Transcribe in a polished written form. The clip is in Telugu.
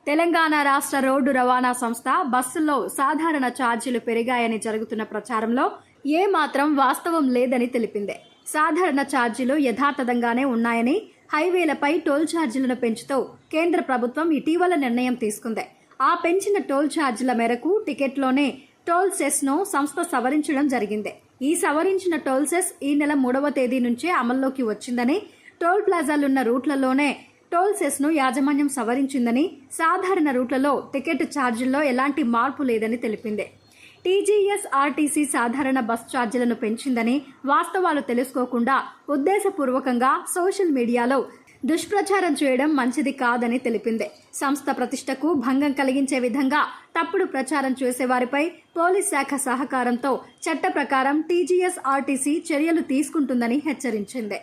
తెలంగాణ రాష్ట్ర రోడ్డు రవాణా సంస్థ బస్సుల్లో సాధారణ ఛార్జీలు పెరిగాయని జరుగుతున్న ప్రచారంలో ఏమాత్రం వాస్తవం లేదని తెలిపింది. సాధారణ ఛార్జీలు యథాతథంగానే ఉన్నాయని, హైవేలపై టోల్ ఛార్జీలను పెంచుతూ కేంద్ర ప్రభుత్వం ఇటీవల నిర్ణయం తీసుకుంది. ఆ పెంచిన టోల్ ఛార్జీల మేరకు టికెట్లోనే టోల్ సెస్ను సంస్థ సవరించడం జరిగింది. ఈ సవరించిన టోల్ సెస్ ఈ నెల 3వ తేదీ నుంచే అమల్లోకి వచ్చిందని, టోల్ ప్లాజాలున్న రూట్లలోనే టోల్ సెస్ను యాజమాన్యం సవరించిందని, సాధారణ రూట్లలో టికెట్ ఛార్జీల్లో ఎలాంటి మార్పు లేదని తెలిపింది. టీజీఎస్ఆర్టీసీ సాధారణ బస్ ఛార్జీలను పెంచిందని, వాస్తవాలు తెలుసుకోకుండా ఉద్దేశపూర్వకంగా సోషల్ మీడియాలో దుష్ప్రచారం చేయడం మంచిది కాదని తెలిపింది. సంస్థ ప్రతిష్టకు భంగం కలిగించే విధంగా తప్పుడు ప్రచారం చేసేవారిపై పోలీస్ శాఖ సహకారంతో చట్ట ప్రకారం టీజీఎస్ఆర్టీసీ చర్యలు తీసుకుంటుందని హెచ్చరించింది.